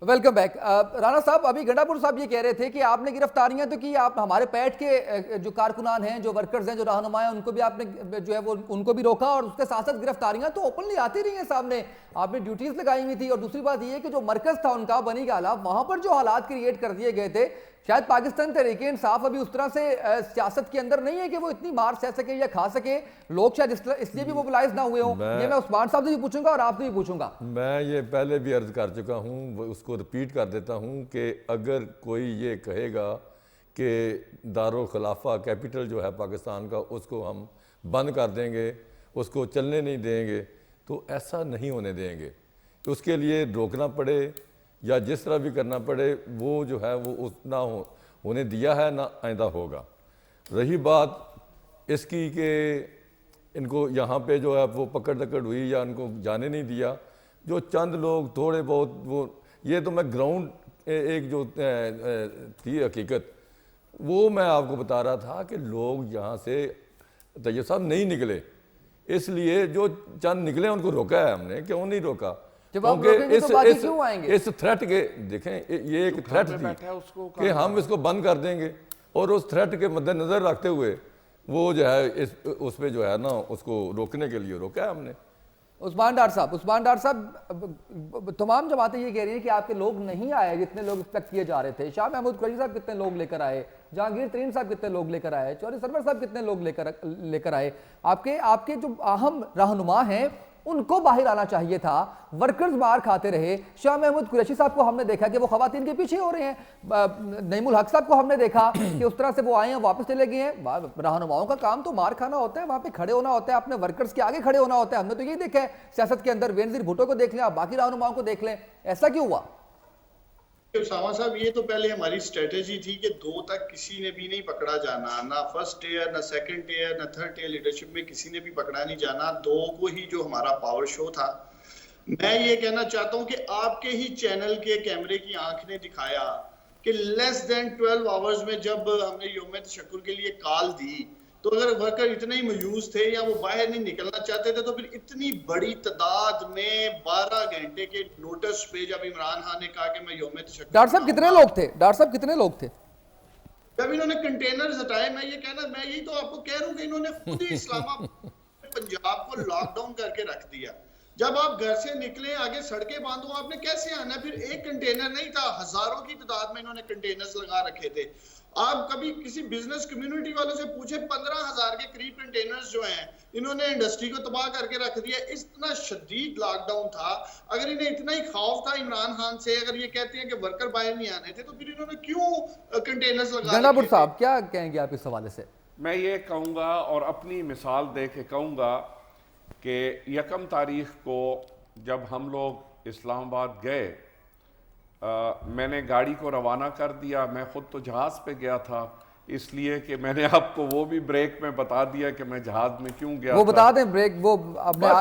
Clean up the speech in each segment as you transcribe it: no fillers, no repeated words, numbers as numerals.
Welcome back. Rana साहब, अभी गंडापुर साहब ये कह रहे थे कि आपने गिरफ्तारियां तो की, आप हमारे पैठ के जो कारकुनान हैं, जो वर्कर्स हैं, जो रहनुमा हैं, उनको भी आपने जो है वो उनको भी रोका और उसके साथ साथ गिरफ्तारियां तो ओपनली आती रही हैं सामने, आपने ड्यूटीज लगाई हुई थी। और दूसरी बात ये कि जो मरकज था उनका बनी गाला, वहां पर जो हालात क्रिएट कर दिए गए थे, शायद पाकिस्तान तहरीक इंसाफ अभी उस तरह से सियासत के अंदर नहीं है कि वो इतनी मार सह सके या खा सके। लोग शायद इसलिए भी मोबिलाइज ना हुए हों। ये मैं उस्मान साहब से भी पूछूंगा और आपसे भी पूछूंगा। मैं ये पहले भी अर्ज कर चुका हूँ, उसको रिपीट कर देता हूँ कि अगर कोई ये कहेगा कि दारुल खिलाफा कैपिटल जो है पाकिस्तान का, उसको हम बंद कर देंगे, उसको चलने नहीं देंगे, तो ऐसा नहीं होने देंगे। तो उसके लिए रोकना पड़े या जिस तरह भी करना पड़े, वो जो है वो उतना होने दिया है, ना आइंदा होगा। रही बात इसकी कि इनको यहाँ पे जो है वो पकड़ दकड़ हुई या इनको जाने नहीं दिया, जो चंद लोग थोड़े बहुत वो, ये तो मैं ग्राउंड एक जो थी हकीकत, वो मैं आपको बता रहा था कि लोग यहाँ से तैयब साहब नहीं निकले, इसलिए जो चंद निकले उनको रोका है हमने। क्यों नहीं रोका? क्योंकि इस थ्रेट के देखें, ये एक थ्रेट थी कि हम इसको बंद कर देंगे, और उस थ्रेट के मद्देनजर रखते हुए वो जो है उस पर जो है ना उसको रोकने के लिए रोका है हमने। उस्मान डार साहब, तमाम जमातें ये कह रही हैं कि आपके लोग नहीं आए जितने लोग एक्सपेक्ट किए जा रहे थे। शाह महमूद कुरैशी साहब कितने लोग लेकर आए, जहांगीर तरीन साहब कितने लोग लेकर आए, चौधरी सरवर साहब कितने लोग लेकर आए। आपके जो अहम रहनुमा हैं उनको बाहर आना चाहिए था। वर्कर्स बाहर खाते रहे। शाह महमूद कुरैशी साहब को हमने देखा कि वो खवातीन के पीछे हो रहे हैं। नईमुल हक साहब को हमने देखा कि उस तरह से वो आए हैं, वापस चले गए हैं। रहनुमाओं का काम तो मार खाना होता है, वहां पे खड़े होना होता है, अपने वर्कर्स के आगे खड़े होना होता है। हमने तो यही देखा है सियासत के अंदर। बेनजीर भुट्टो को देख लें, आप बाकी रहनुमाओं को देख लें, ऐसा क्यों हुआ? उसामा साहब, ये तो पहले हमारी स्ट्रेटेजी थी कि 2 तक किसी ने भी नहीं पकड़ा जाना, ना फर्स्ट टेयर, ना सेकंड टेयर, ना थर्ड टेयर लीडरशिप में किसी ने भी पकड़ा नहीं जाना। 2 को ही जो हमारा पावर शो था। मैं ये कहना चाहता हूं कि आपके ही चैनल के कैमरे की आंख ने दिखाया कि लेस देन 12 आवर्स में जब हमने यौम तशक्कुर के लिए कॉल दी, तो अगर वर्कर इतने ही मायूस थे या वो बाहर नहीं निकलना चाहते थे, तो फिर इतनी बड़ी तादाद में 12 घंटे के नोटिस पे जब इमरान खान ने कहा कि मैं यौम तशक्कुर, डॉक्टर साहब कितने लोग थे? डॉक्टर साहब कितने लोग थे जब इन्होंने कंटेनर्स हटाए? मैं यही तो आपको कह रहा हूं कि इन्होंने खुद ही इस्लामाबाद पंजाब को लॉकडाउन करके रख दिया। जब आप घर से निकले, आगे सड़कें बंद हो, आपने कैसे आना? फिर एक कंटेनर नहीं था, हजारों की तादाद में इन्होंने कंटेनर्स लगा रखे थे। आप कभी किसी बिजनेस कम्युनिटी वालों से पूछे, 15,000 के करीब कंटेनर्स जो हैं, इन्होंने इंडस्ट्री को तबाह करके रख दिया। इतना शदीद लॉकडाउन था। अगर इन्हें इतना ही खौफ था इमरान खान से, अगर ये कहते हैं कि वर्कर बाहर नहीं आने थे, तो फिर इन्होंने क्यों कंटेनर्स लगा? गंडापुर साहब क्या कहेंगे आप इस हवाले से? मैं ये कहूँगा और अपनी मिसाल दे के कहूँगा कि 1 तारीख को जब हम लोग इस्लामाबाद गए, मैंने गाड़ी को रवाना कर दिया। मैं खुद तो जहाज़ पे गया था, इसलिए कि मैंने आपको वो भी ब्रेक में बता दिया कि मैं जहाज़ में क्यों गया। वो बता दें ब्रेक, वो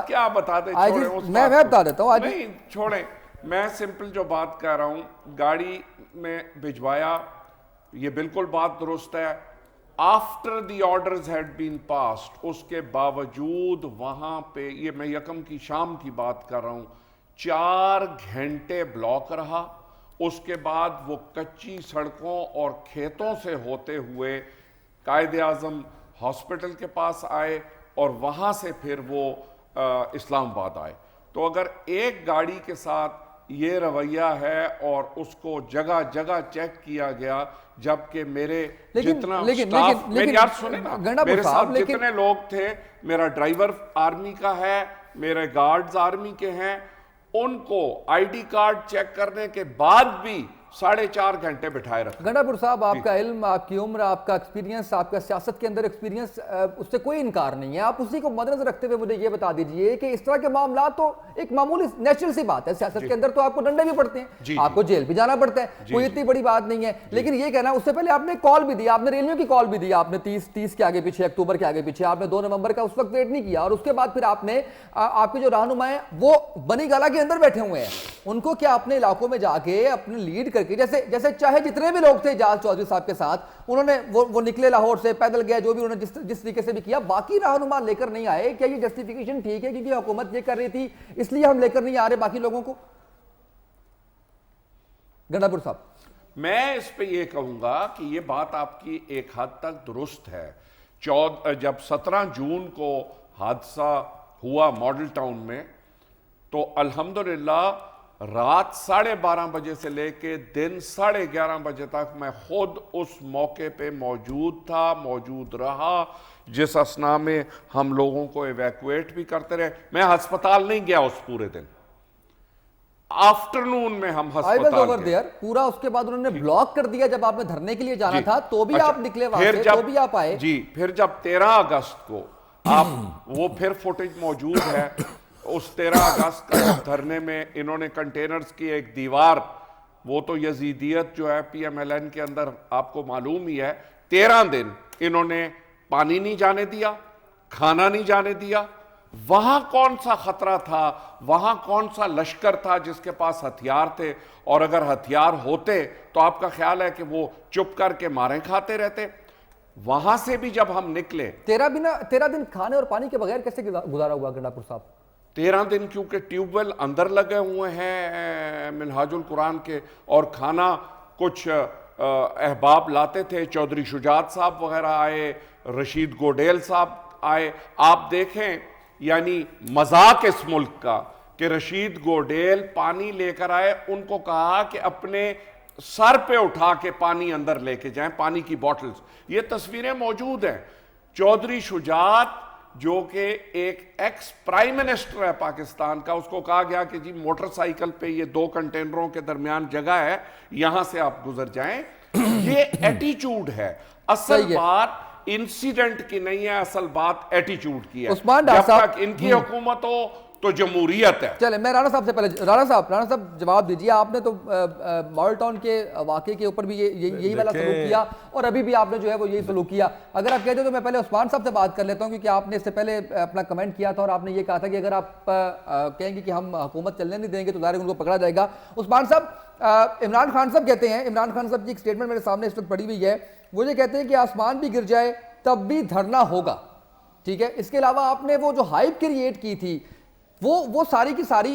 क्या बता दें, मैं बता देता हूँ। नहीं छोड़ें, मैं सिंपल जो बात कह रहा हूँ, गाड़ी में भिजवाया, ये बिल्कुल बात दुरुस्त है। After the orders had been passed, उसके बावजूद वहाँ पे, ये मैं 1 की शाम की बात कर रहा हूँ, 4 घंटे ब्लॉक रहा। उसके बाद वो कच्ची सड़कों और खेतों से होते हुए कायदे आज़म हॉस्पिटल के पास आए और वहाँ से फिर वो इस्लामाबाद आए। तो अगर एक गाड़ी के साथ ये रवैया है और उसको जगह जगह चेक किया गया, जबकि मेरे जितना स्टाफ, मेरी यार सुने ना, मेरे साथ जितने लोग थे, मेरा ड्राइवर आर्मी का है, मेरे गार्ड्स आर्मी के हैं, उनको आईडी कार्ड चेक करने के बाद भी 4.5 घंटे बिठाए रखा। गंडापुर साहब, आपका इल्म, आपकी उम्र, आपका एक्सपीरियंस, आपका सियासत के अंदर एक्सपीरियंस, उससे कोई इनकार नहीं है। आप उसी को मद्देनजर रखते हुए मुझे ये बता दीजिए कि इस तरह के मामला तो एक मामूली नेचुरल सी बात है। सियासत के अंदर तो आपको डंडे भी पड़ते हैं, आपको जेल भी जाना पड़ता है, कोई इतनी बड़ी बात नहीं है। लेकिन ये कहना, उससे पहले आपने कॉल भी दी, आपने रेलियों की कॉल भी दी, आपने 30 के आगे पीछे, अक्टूबर के आगे पीछे, आपने 2 नवंबर का उस वक्त वेट नहीं किया। और उसके बाद फिर आपने आपके जो रहनुमा हैं वो बनी गाला के अंदर बैठे हुए हैं, उनको क्या अपने इलाकों में जाके अपने लीड करके, जैसे चाहे जितने भी लोग थे इजाज चौधरी साहब के साथ, उन्होंने वो निकले लाहौर से, पैदल गए, जो भी उन्होंने जिस तरीके से भी किया, बाकी रहनुमा लेकर नहीं आए। क्या ये जस्टिफिकेशन ठीक है क्योंकि हुकूमत ये कर रही थी इसलिए हम लेकर नहीं आ रहे बाकी लोगों को? गंडापुर साहब, मैं इस पे ये कहूंगा कि ये बात आपकी एक हद तक दुरुस्त है। जब 17 जून को हादसा हुआ मॉडल टाउन में, तो अल्हम्दुलिल्लाह रात 12:30 बजे से लेके दिन 11:30 बजे तक मैं खुद उस मौके पे मौजूद रहा, जिस असना में हम लोगों को इवैक्यूएट भी करते रहे। मैं अस्पताल नहीं गया उस पूरे दिन, आफ्टरनून में हम अस्पताल गए। पूरा उसके बाद उन्होंने ब्लॉक कर दिया। जब आपने धरने के लिए जाना था तो भी आप निकले वहां से, तो भी आप आए जी। फिर जब 13 अगस्त को आप वो फिर फुटेज मौजूद है, उस 13 अगस्त का धरने में इन्होंने कंटेनर्स की एक दीवार, वो तो यजीदियत जो है PMLN के अंदर आपको मालूम ही है, 13 दिन इन्होंने पानी नहीं जाने दिया, खाना नहीं जाने दिया। वहां कौन सा खतरा था, वहां कौन सा लश्कर था जिसके पास हथियार थे? और अगर हथियार होते तो आपका ख्याल है कि वो चुप करके मारे खाते रहते? वहां से भी जब हम निकले, 13 दिन खाने और पानी के बगैर कैसे गुजारा हुआ गंडापुर साहब? 13 दिन क्योंकि ट्यूबवेल अंदर लगे हुए हैं मिनहाजुल कुरान के, और खाना कुछ अहबाब लाते थे, चौधरी शुजात साहब वगैरह आए, रशीद गोडेल साहब आए। आप देखें, यानी मजाक इस मुल्क का कि रशीद गोडेल पानी लेकर आए, उनको कहा कि अपने सर पे उठा के पानी अंदर लेके जाएं, पानी की बॉटल्स। ये तस्वीरें मौजूद हैं। चौधरी शुजात जो कि एक एक्स प्राइम मिनिस्टर है पाकिस्तान का, उसको कहा गया कि जी मोटरसाइकिल पे ये 2 कंटेनरों के दरमियान जगह है, यहां से आप गुजर जाएं। ये एटीट्यूड है। असल बात इंसिडेंट की नहीं है, असल बात एटीट्यूड की है। उस्मान जब तक इनकी हुकूमत हो तो जमहूरियत है। चले, मैं राणा साहब से पहले, राणा साहब जवाब दीजिए। आपने तो मॉडल टाउन के वाकये के ऊपर भी यही वाला सलूक किया, और अभी भी आपने जो है वो यही सलूक किया। अगर आप कहते हो तो मैं पहले उस्मान साहब से बात कर लेता हूं, क्योंकि आपने इससे पहले अपना कमेंट किया था और आपने ये कहा था कि अगर आप कहेंगे कि हम हुकूमत चलने नहीं देंगे तो ज़ाहिर उनको पकड़ा जाएगा। उस्मान साहब, इमरान खान साहब कहते हैं, इमरान खान साहब की एक स्टेटमेंट मेरे सामने इस वक्त पड़ी हुई है, वो ये कहते हैं कि आसमान भी गिर जाए तब भी धरना होगा। ठीक है, इसके अलावा आपने वो जो हाइप क्रिएट की थी, वो सारी की सारी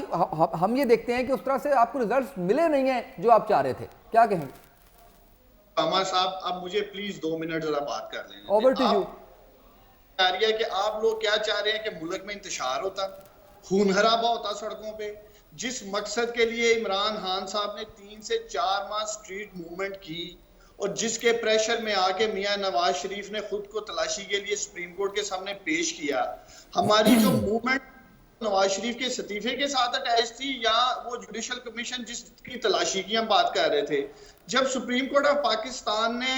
हम ये देखते हैं कि उस तरह से आपको रिजल्ट्स मिले नहीं हैं जो आप चाह रहे थे। क्या कहेंगे अमर साहब? अब मुझे प्लीज 2 मिनट जरा बात कर लें। Over to you. कह रही है कि आप लोग क्या चाह रहे हैं कि मुल्क में इंतशार होता, खून खराबा होता सड़कों पे। जिस मकसद के लिए इमरान खान साहब ने 3 से 4 माह स्ट्रीट मूवमेंट की, और जिसके प्रेशर में आके मियां नवाज शरीफ ने खुद को तलाशी के लिए सुप्रीम कोर्ट के सामने पेश किया। हमारी जो मूवमेंट नवाज शरीफ के इस्तीफे के साथ अटैच थी, या वो जुडिशल कमीशन जिसकी तलाशी की हम बात कर रहे थे। जब सुप्रीम कोर्ट ऑफ पाकिस्तान ने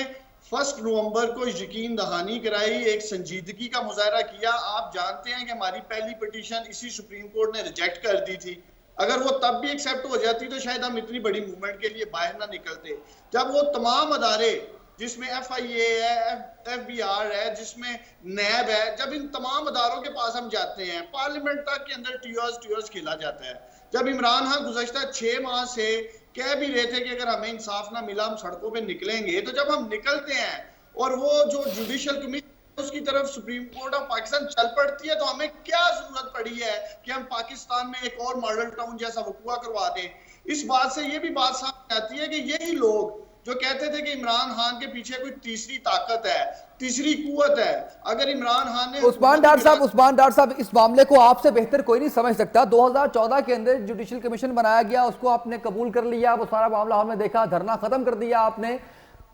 1 नवंबर को यकीन दहानी कराई, एक संजीदगी का मुजाहरा किया, आप जानते हैं कि हमारी पहली पिटीशन इसी सुप्रीम कोर्ट ने रिजेक्ट कर दी थी। अगर वो तब भी एक्सेप्ट हो जाती तो शायद हम इतनी बड़ी मूवमेंट के लिए बाहर ना निकलते। जब वो तमाम अदारे, जिसमें FIA है, FBR है, जिसमें नैब है, जब इन तमाम अदारों के पास हम जाते हैं, पार्लियामेंट तक के अंदर ट्यूर्स खेला जाता है। जब इमरान खान गुज़श्ता 6 माह से कह भी रहे थे कि अगर हमें इंसाफ ना मिला हम सड़कों पे निकलेंगे, तो जब हम निकलते हैं और वो जो जुडिशल कमीशन उसकी तरफ सुप्रीम कोर्ट ऑफ पाकिस्तान चल पड़ती है, तो हमें क्या जरूरत पड़ी है कि हम पाकिस्तान में एक और मॉडल टाउन जैसा वकूआ करवा दें? इस बात से ये भी बात सामने आती है कि यही लोग जो कहते थे कि इमरान खान के पीछे कोई तीसरी ताकत है, तीसरी कुव्वत है, अगर इमरान खान ने उस्मान डार साहब, इस मामले को आपसे बेहतर कोई नहीं समझ सकता। 2014 के अंदर जुडिशल कमीशन बनाया गया, उसको आपने कबूल कर लिया, वो सारा मामला हमने देखा, धरना खत्म कर दिया आपने,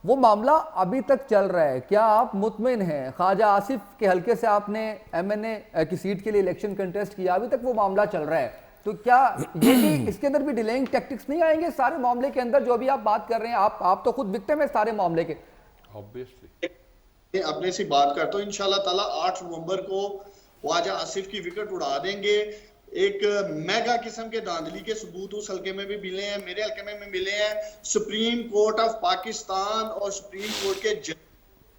वो मामला अभी तक चल रहा है। क्या आप मुतमिन हैं? ख्वाजा आसिफ के हल्के से आपने MNA की सीट के लिए इलेक्शन कंटेस्ट किया, अभी तक वो मामला चल रहा है, तो क्या ये भी इसके अंदर भी डिलेइंग टैक्टिक्स नहीं आएंगे सारे मामले के अंदर? जो अभी आप बात कर रहे हैं, आप तो खुद विक्टिम है सारे मामले के। ऑब्वियसली अपने से बात करता हूं, इंशाल्लाह ताला 8 नवंबर को ख्वाजा आसिफ की विकेट उड़ा देंगे। एक मेगा किस्म के धांधली के सबूत उस हल्के में भी मिले हैं, मेरे हल्के में भी मिले हैं। सुप्रीम कोर्ट ऑफ पाकिस्तान और सुप्रीम कोर्ट के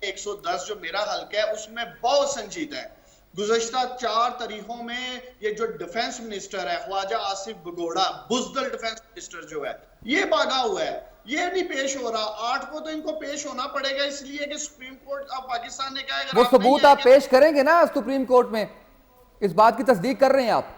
110 जो मेरा हल्का है उसमें बहुत संजीदा है। गुज़श्ता 4 तारीखों में ये जो डिफेंस मिनिस्टर है ख्वाजा आसिफ बगोड़ा, बुज़दिल डिफेंस मिनिस्टर जो है, ये भागा हुआ है, ये नहीं पेश हो रहा। 8 को तो इनको पेश होना पड़ेगा, इसलिए कि सुप्रीम कोर्ट ऑफ पाकिस्तान ने कहा वो सबूत आप पेश करेंगे ना सुप्रीम कोर्ट में? इस बात की तस्दीक कर रहे हैं आप?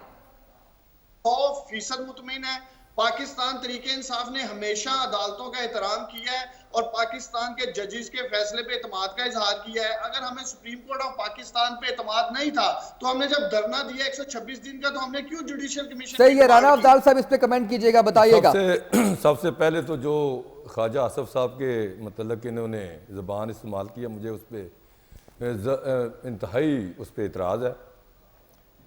100% मुतमिन है। पाकिस्तान तरीके इंसाफ ने हमेशा अदालतों का एहतराम किया है और पाकिस्तान के जजेस के फैसले पे एतमाद का इजहार किया है। अगर हमें सुप्रीम कोर्ट ऑफ पाकिस्तान पे एतमाद नहीं था तो हमने जब धरना दिया 126 दिन का, तो हमने क्यों जुडिशियल कमीशन? सही है, राना अब्दाल साहब इस पे कमेंट कीजिएगा, बताइएगा। सबसे पहले तो जो ख्वाजा आसफ साहब के मतलब इन्होंने ज़बान इस्तेमाल किया, मुझे उस पर इंतहाई उस पर एतराज़ है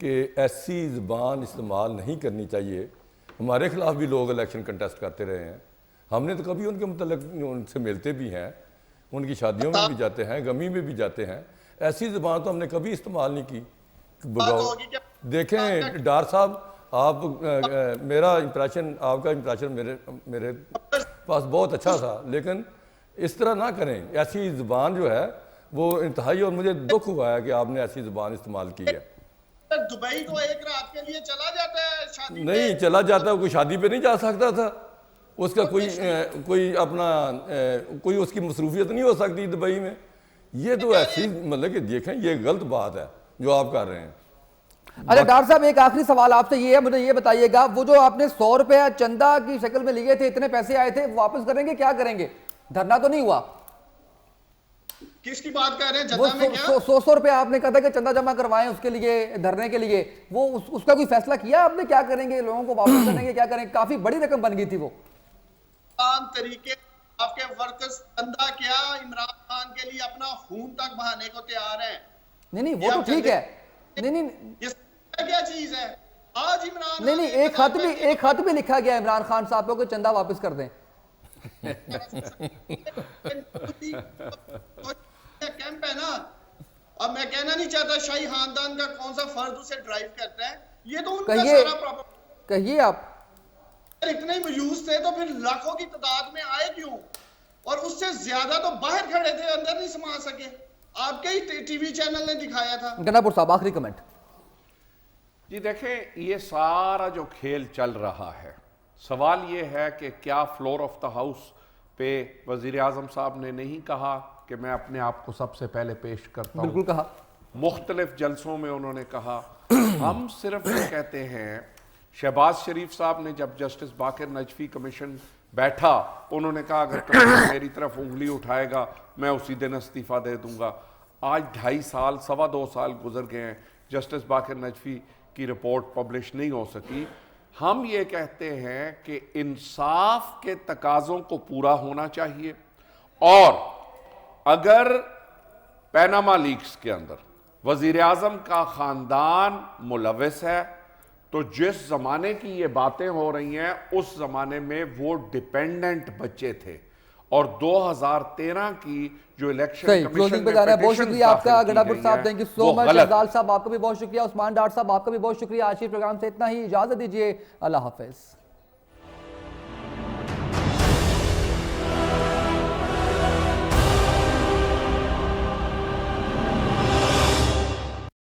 कि ऐसी ज़बान इस्तेमाल नहीं करनी चाहिए। हमारे खिलाफ भी लोग इलेक्शन कंटेस्ट करते रहे हैं, हमने तो कभी उनके मतलब उनसे मिलते भी हैं, उनकी शादियों में भी जाते हैं, गमी में भी जाते हैं। ऐसी ज़बान तो हमने कभी इस्तेमाल नहीं की। देखें डार साहब, आप मेरा इम्प्रेशन, आपका इम्प्रेशन मेरे पास बहुत अच्छा था, लेकिन इस तरह ना करें। ऐसी ज़बान जो है वो इंतहाई, और मुझे दुख हुआ है कि आपने ऐसी ज़बान इस्तेमाल की है। दुबई को एक रात के लिए चला जाता है शादी नहीं चला जाता, कोई शादी पे नहीं जा सकता था, उसका कोई अपना कोई उसकी मसरूफियत नहीं हो सकती दुबई में। ये तो ऐसी मतलब कि देखें, ये गलत बात है जो आप कर रहे हैं। अच्छा डॉक्टर साहब, एक आखिरी सवाल आपसे ये है, मुझे ये बताइएगा, वो जो आपने 100 रुपया चंदा की शक्ल में लिए थे, इतने पैसे आए थे, वापस करेंगे, क्या करेंगे? धरना तो नहीं हुआ? किसकी बात कर रहे हैं? वो जद्दा में क्या 100 रुपया आपने कहा था कि चंदा जमा करवाएं उसके लिए, धरने के लिए, वो उसका कोई फैसला किया आपने? क्या करेंगे, लोगों को वापस करेंगे, क्या करेंगे? काफी बड़ी रकम बन गई थी वो। तरीके आपके वर्कर्स चंदा क्या, इमरान खान के लिए अपना खून तक बहाने को तैयार है। नहीं वो तो ठीक है, नहीं ये क्या चीज है? आज इमरान नहीं एक खत भी लिखा गया इमरान खान साहब को कि चंदा वापस कर दें। कैंप है ना। अब मैं कहना नहीं चाहता शाही खानदान का कौन सा फर्द उसे ड्राइव करता है, ये तो उनका सारा प्रॉब्लम। कहिए आप, इतने मयूस थे तो फिर लाखों की तादाद में आए क्यों? और उससे ज्यादा तो बाहर खड़े थे, अंदर नहीं समा सके। आपके ही टीवी चैनल ने दिखाया था। गन्नापुर साहब आखिरी कमेंट। जी देखें, ये सारा जो खेल चल रहा है, सवाल ये है कि क्या फ्लोर ऑफ द हाउस पे वजीर आजम साहब ने नहीं कहा कि मैं अपने आप को सबसे पहले पेश करता हूं? बिल्कुल कहा, मुख्तलिफ जलसों में उन्होंने कहा। हम सिर्फ ये कहते हैं, शहबाज शरीफ साहब ने जब जस्टिस बाकर नजफी कमीशन बैठा, उन्होंने कहा अगर कमीशन मेरी तरफ उंगली उठाएगा मैं उसी दिन इस्तीफा दे दूंगा। आज 2.5 साल 2.25 साल गुजर गए हैं, जस्टिस बाकर नजफी की रिपोर्ट पब्लिश नहीं हो सकी। हम ये कहते हैं कि इंसाफ के तकाज़ों को पूरा होना चाहिए, और अगर पैनामा लीक्स के अंदर वजीर आजम का खानदान मुलविस है, तो जिस जमाने की ये बातें हो रही हैं उस जमाने में वो डिपेंडेंट बच्चे थे, और 2013 की जो इलेक्शन क्लोजिंग पे जा रहा है। बहुत शुक्रिया आपका गन्नापुर साहब, thank you so much. Shahzad साहब आपका भी बहुत शुक्रिया, उस्मान डार साहब आपका भी बहुत शुक्रिया। आज के प्रोग्राम से इतना ही, इजाजत दीजिए, अल्लाह हाफिज।